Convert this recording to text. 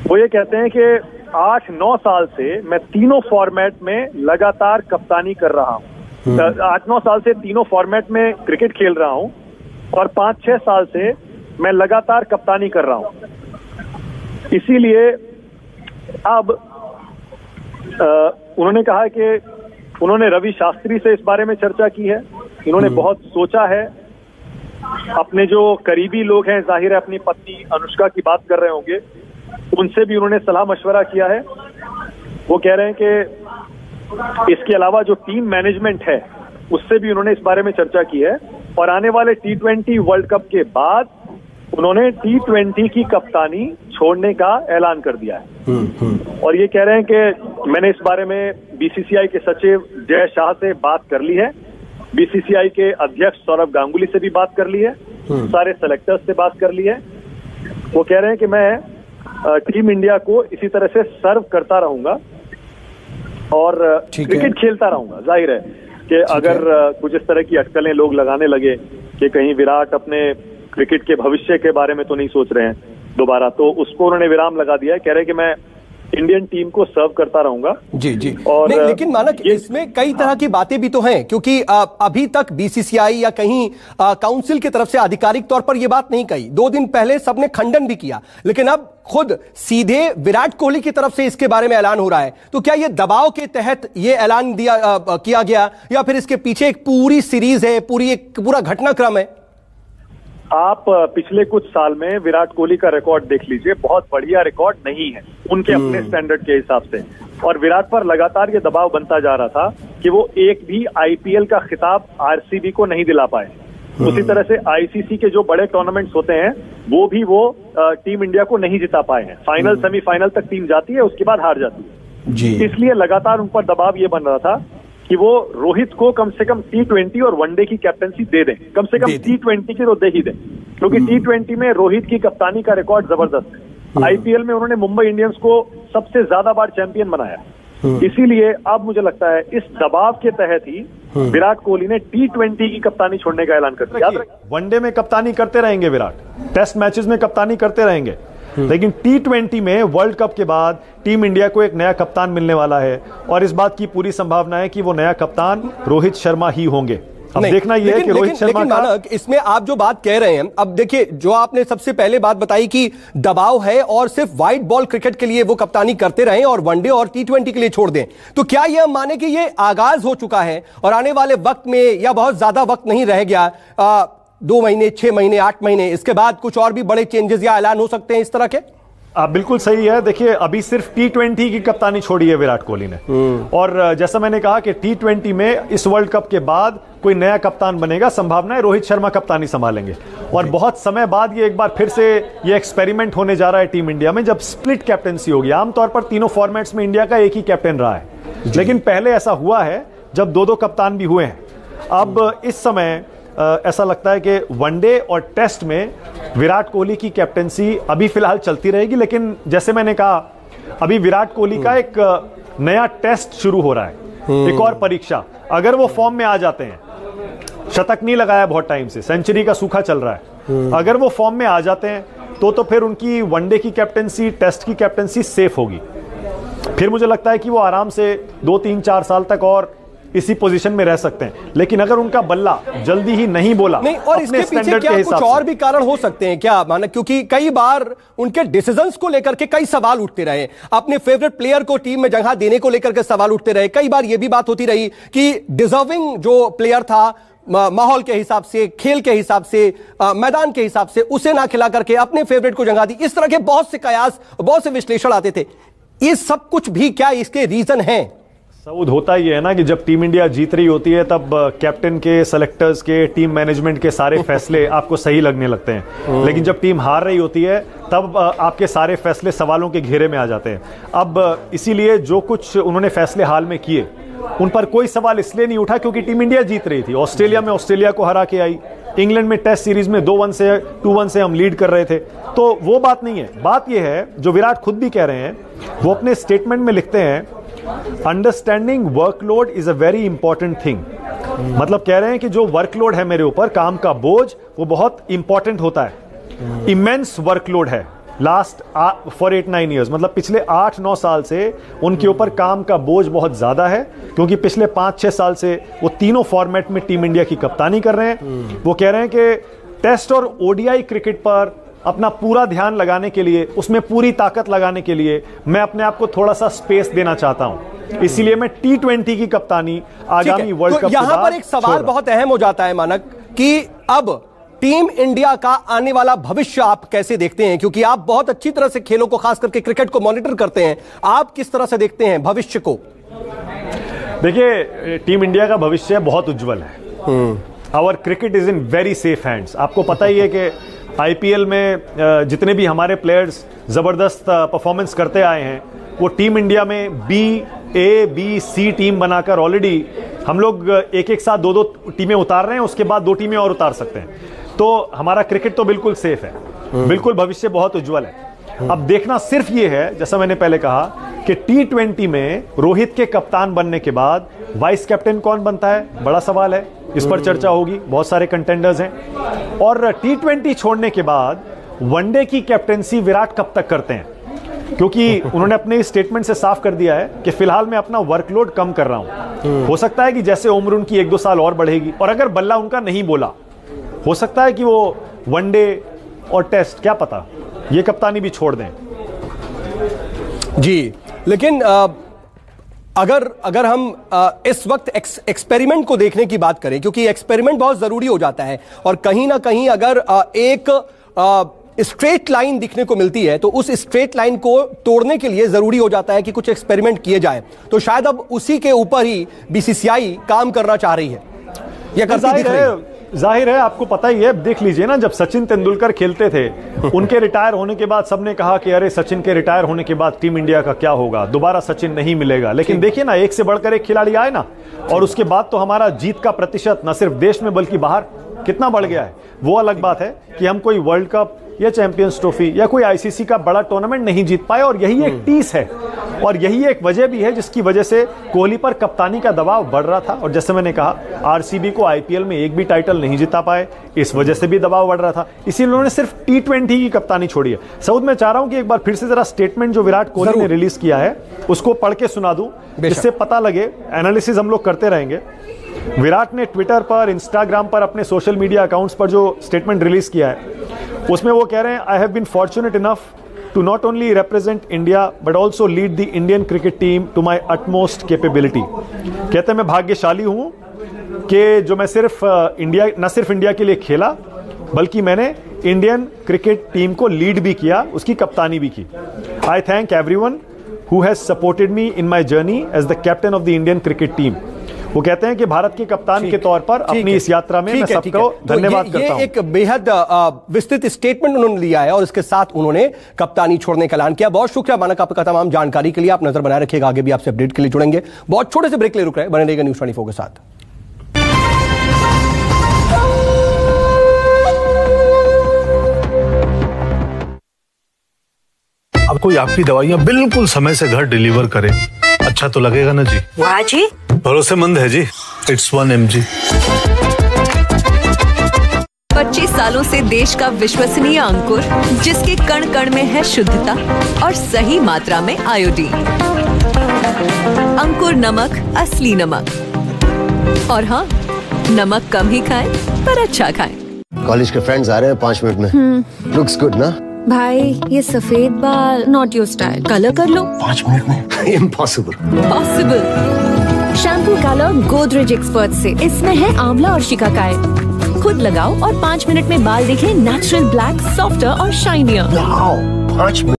वो ये कहते हैं कि 8-9 साल से मैं तीनों फॉर्मेट में लगातार कप्तानी कर रहा हूँ। 8-9 साल से तीनों फॉर्मेट में क्रिकेट खेल रहा हूँ और 5-6 साल से मैं लगातार कप्तानी कर रहा हूँ। इसीलिए अब उन्होंने कहा कि उन्होंने रवि शास्त्री से इस बारे में चर्चा की है। इन्होंने बहुत सोचा है। अपने जो करीबी लोग हैं, जाहिर है अपनी पत्नी अनुष्का की बात कर रहे होंगे, उनसे भी उन्होंने सलाह मशवरा किया है। वो कह रहे हैं कि इसके अलावा जो टीम मैनेजमेंट है उससे भी उन्होंने इस बारे में चर्चा की है और आने वाले T20 वर्ल्ड कप के बाद उन्होंने T20 की कप्तानी छोड़ने का ऐलान कर दिया है। और ये कह रहे हैं कि मैंने इस बारे में BCCI के सचिव जय शाह से बात कर ली है, BCCI के अध्यक्ष सौरभ गांगुली से भी बात कर ली है, सारे सेलेक्टर्स से बात कर ली है। वो कह रहे हैं कि मैं टीम इंडिया को इसी तरह से सर्व करता रहूंगा और क्रिकेट खेलता रहूंगा। जाहिर है कि अगर कुछ इस तरह की अटकलें लोग लगाने लगे कि कहीं विराट अपने क्रिकेट के भविष्य के बारे में तो नहीं सोच रहे हैं दोबारा, तो उसको उन्होंने विराम लगा दिया है। कह रहे हैं कि मैं इंडियन टीम को सर्व करता रहूंगा। जी और नहीं, लेकिन मानक इसमें कई तरह की बातें भी तो हैं, क्योंकि अभी तक BCCI या कहीं काउंसिल की तरफ से आधिकारिक तौर पर यह बात नहीं कही। 2 दिन पहले सबने खंडन भी किया, लेकिन अब खुद सीधे विराट कोहली की तरफ से इसके बारे में ऐलान हो रहा है। तो क्या यह दबाव के तहत यह ऐलान किया गया या फिर इसके पीछे एक पूरी सीरीज है, पूरा घटनाक्रम है? आप पिछले कुछ साल में विराट कोहली का रिकॉर्ड देख लीजिए, बहुत बढ़िया रिकॉर्ड नहीं है उनके अपने स्टैंडर्ड के हिसाब से। और विराट पर लगातार ये दबाव बनता जा रहा था कि वो एक भी IPL का खिताब RCB को नहीं दिला पाए। उसी तरह से ICC के जो बड़े टूर्नामेंट्स होते हैं वो भी वो टीम इंडिया को नहीं जिता पाए हैं। फाइनल सेमीफाइनल तक टीम जाती है, उसके बाद हार जाती है। इसलिए लगातार उन पर दबाव ये बन रहा था कि वो रोहित को कम से कम T20 और वनडे की कैप्टनसी दे दें, कम से कम T20 की तो दे ही दें, क्योंकि T20 में रोहित की कप्तानी का रिकॉर्ड जबरदस्त है। IPL में उन्होंने मुंबई इंडियंस को सबसे ज्यादा बार चैंपियन बनाया। इसीलिए अब मुझे लगता है इस दबाव के तहत ही विराट कोहली ने T20 की कप्तानी छोड़ने का ऐलान कर दिया। वनडे में कप्तानी करते रहेंगे विराट, टेस्ट मैचेस में कप्तानी करते रहेंगे, लेकिन T20 में वर्ल्ड कप के बाद टीम इंडिया को एक नया कप्तान मिलने वाला है और इस बात की पूरी संभावना है कि वो नया कप्तान रोहित शर्मा ही होंगे। अब देखना यह है कि रोहित शर्मा का इसमें आप जो बात कह रहे हैं, अब देखिए जो आपने सबसे पहले बात बताई कि दबाव है और सिर्फ व्हाइट बॉल क्रिकेट के लिए वो कप्तानी करते रहे और वनडे और T20 के लिए छोड़ दें, तो क्या यह माने कि ये आगाज हो चुका है और आने वाले वक्त में या बहुत ज्यादा वक्त नहीं रह गया, 2 महीने, 6 महीने, 8 महीने, इसके बाद कुछ और भी बड़े चेंजेस या ऐलान हो सकते हैं इस तरह के? बिल्कुल सही है। देखिए अभी सिर्फ T20 की कप्तानी छोड़ी है विराट कोहली ने और जैसा मैंने कहा कि T20 में इस वर्ल्ड कप के बाद कोई नया कप्तान बनेगा, संभावना है रोहित शर्मा कप्तानी संभालेंगे और बहुत समय बाद ये एक बार फिर से ये एक्सपेरिमेंट होने जा रहा है टीम इंडिया में, जब स्प्लिट कैप्टनसी होगी। आमतौर पर तीनों फॉर्मेट्स में इंडिया का एक ही कैप्टन रहा है, लेकिन पहले ऐसा हुआ है जब 2-2 कप्तान भी हुए हैं। अब इस समय ऐसा लगता है कि वनडे और टेस्ट में विराट कोहली की कैप्टनसी अभी फिलहाल चलती रहेगी, लेकिन जैसे मैंने कहा अभी विराट कोहली का एक नया टेस्ट शुरू हो रहा है, एक और परीक्षा। अगर वो फॉर्म में आ जाते हैं, शतक नहीं लगाया बहुत टाइम से, सेंचुरी का सूखा चल रहा है, अगर वो फॉर्म में आ जाते हैं तो फिर उनकी वनडे की कैप्टनसी, टेस्ट की कैप्टनसी सेफ होगी। फिर मुझे लगता है कि वो आराम से 2-3-4 साल तक और इसी पोजीशन में रह सकते हैं। लेकिन अगर उनका बल्ला जल्दी ही नहीं बोला नहीं, और इसके पीछे क्या कुछ और भी कारण हो सकते हैं क्या माना? क्योंकि कई बार उनके डिसीजंस को लेकर के कई सवाल उठते रहे, अपने फेवरेट प्लेयर को टीम में जगह देने को लेकर के सवाल उठते रहे। कई बार यह भी बात होती रही कि डिजर्विंग जो प्लेयर था माहौल के हिसाब से, खेल के हिसाब से, मैदान के हिसाब से, उसे ना खिला करके अपने फेवरेट को जगह दी। इस तरह के बहुत से कयास, बहुत से विश्लेषण आते थे। ये सब कुछ भी क्या इसके रीजन हैं? सऊद, होता ही है ना कि जब टीम इंडिया जीत रही होती है तब कैप्टन के, सेलेक्टर्स के, टीम मैनेजमेंट के सारे फैसले आपको सही लगने लगते हैं, लेकिन जब टीम हार रही होती है तब आपके सारे फैसले सवालों के घेरे में आ जाते हैं। अब इसीलिए जो कुछ उन्होंने फैसले हाल में किए उन पर कोई सवाल इसलिए नहीं उठा क्योंकि टीम इंडिया जीत रही थी। ऑस्ट्रेलिया में ऑस्ट्रेलिया को हरा के आई, इंग्लैंड में टेस्ट सीरीज में 2-1 से हम लीड कर रहे थे, तो वो बात नहीं है। बात यह है जो विराट खुद भी कह रहे हैं, वो अपने स्टेटमेंट में लिखते हैं, understanding workload is a very important thing. मतलब कह रहे हैं कि जो वर्कलोड है मेरे ऊपर, काम का बोझ, वो बहुत इंपॉर्टेंट होता है। इमेंस वर्कलोड है लास्ट फॉर 8-9 ईयर्स, मतलब पिछले 8-9 साल से उनके ऊपर काम का बोझ बहुत ज्यादा है, क्योंकि पिछले 5-6 साल से वो तीनों फॉर्मेट में टीम इंडिया की कप्तानी कर रहे हैं। वो कह रहे हैं कि टेस्ट और ओडीआई क्रिकेट पर अपना पूरा ध्यान लगाने के लिए, उसमें पूरी ताकत लगाने के लिए मैं अपने आप को थोड़ा सा स्पेस देना चाहता हूं, इसीलिए मैं T20 की कप्तानी आगामी वर्ल्ड कप यहां पर एक सवाल बहुत अहम हो जाता है मानक, कि अब टीम इंडिया का आने वाला भविष्य आप कैसे देखते हैं? क्योंकि आप बहुत अच्छी तरह से खेलों को, खास करके क्रिकेट को मॉनिटर करते हैं, आप किस तरह से देखते हैं भविष्य को? देखिए, टीम इंडिया का भविष्य बहुत उज्जवल है। Our cricket is in very safe hands. आपको पता ही है कि आईपीएल में जितने भी हमारे प्लेयर्स जबरदस्त परफॉर्मेंस करते आए हैं, वो टीम इंडिया में A, B, C टीम बनाकर ऑलरेडी हम लोग एक साथ 2-2 टीमें उतार रहे हैं, उसके बाद 2 टीमें और उतार सकते हैं। तो हमारा क्रिकेट तो बिल्कुल सेफ है, बिल्कुल भविष्य बहुत उज्जवल है। अब देखना सिर्फ ये है, जैसा मैंने पहले कहा, कि T20 में रोहित के कप्तान बनने के बाद वाइस कैप्टन कौन बनता है, बड़ा सवाल है। इस पर चर्चा होगी, बहुत सारे कंटेंडर्स हैं। और T20 छोड़ने के बाद वनडे की कैप्टेंसी विराट कब तक करते हैं, क्योंकि उन्होंने अपने स्टेटमेंट से साफ कर दिया है कि फिलहाल मैं अपना वर्कलोड कम कर रहा हूं। हो सकता है कि जैसे उम्र उनकी 1-2 साल और बढ़ेगी, और अगर बल्ला उनका नहीं बोला, हो सकता है कि वो वनडे और टेस्ट, क्या पता, ये कप्तानी भी छोड़ दें। जी, लेकिन अगर हम इस वक्त एक्सपेरिमेंट को देखने की बात करें, क्योंकि एक्सपेरिमेंट बहुत जरूरी हो जाता है, और कहीं ना कहीं अगर एक स्ट्रेट लाइन दिखने को मिलती है, तो उस स्ट्रेट लाइन को तोड़ने के लिए जरूरी हो जाता है कि कुछ एक्सपेरिमेंट किए जाए। तो शायद अब उसी के ऊपर ही बीसीसीआई काम करना चाह रही है, या करती दिख रही है। जाहिर है, आपको पता ही है, देख लीजिए ना, जब सचिन तेंदुलकर खेलते थे, उनके रिटायर होने के बाद सबने कहा कि अरे सचिन के रिटायर होने के बाद टीम इंडिया का क्या होगा, दोबारा सचिन नहीं मिलेगा। लेकिन देखिए ना, एक से बढ़कर एक खिलाड़ी आए ना, और उसके बाद तो हमारा जीत का प्रतिशत न सिर्फ देश में बल्कि बाहर कितना बढ़ गया है। वो अलग बात है कि हम कोई वर्ल्ड कप या चैंपियंस ट्रॉफी या कोई आईसीसी का बड़ा टूर्नामेंट नहीं जीत पाए, और यही एक टीस है, और यही एक वजह भी है जिसकी वजह से कोहली पर कप्तानी का दबाव बढ़ रहा था। और जैसे मैंने कहा, आरसीबी को आईपीएल में एक भी टाइटल नहीं जिता पाए, इस वजह से भी दबाव बढ़ रहा था, इसीलिए उन्होंने सिर्फ T20 की कप्तानी छोड़ी है। सऊद, मैं चाह रहा हूं कि एक बार फिर से जरा स्टेटमेंट जो विराट कोहली ने रिलीज किया है उसको पढ़ के सुना दूं, जिससे पता लगे। एनालिसिस हम लोग करते रहेंगे। विराट ने ट्विटर पर, इंस्टाग्राम पर, अपने सोशल मीडिया अकाउंट्स पर जो स्टेटमेंट रिलीज किया है, उसमें वो कह रहे हैं, I have been fortunate enough to not only represent India but also lead the Indian cricket team to my utmost capability. कहते हैं, मैं भाग्यशाली हूं कि जो मैं सिर्फ न सिर्फ इंडिया के लिए खेला, बल्कि मैंने इंडियन क्रिकेट टीम को लीड भी किया, उसकी कप्तानी भी की। I thank everyone who has supported me in my journey as the captain of the Indian cricket team. वो कहते हैं कि भारत के कप्तान के तौर पर अपनी इस यात्रा में मैं सबको धन्यवाद करता हूं। एक बेहद विस्तृत स्टेटमेंट उन्होंने लिया है, और इसके साथ उन्होंने कप्तानी छोड़ने का ऐलान किया। बहुत शुक्रिया मानक आपका तमाम जानकारी के लिए। आप नजर बनाए रखिएगा, आगे भी आपसे अपडेट के लिए जुड़ेंगे। बहुत छोटे से ब्रेक के लिए रुक रहे हैं, बने रहिएगा न्यूज़ 24 के साथ। अब कोई आपकी दवाइयाँ बिल्कुल समय से घर डिलीवर करे, अच्छा तो लगेगा ना जी। वाह जी, भरोसेमंद है जी। It's 1 mg। 25 सालों से देश का विश्वसनीय अंकुर, जिसके कण कण में है शुद्धता और सही मात्रा में आयोडीन। अंकुर नमक, असली नमक। और हाँ, नमक कम ही खाएं पर अच्छा खाएं। कॉलेज के फ्रेंड्स आ रहे हैं 5 मिनट में। लुक्स गुड ना? भाई, ये सफेद बाल नॉट योर स्टाइल, कलर कर लो। 5 मिनट में? Impossible. Possible. Shampoo colour Godrej expert से, इसमें है आंवला और शिकाकाई। खुद लगाओ और 5 मिनट में बाल दिखे नेचुरल ब्लैक, सॉफ्टर और शाइनियर। 5 मिनट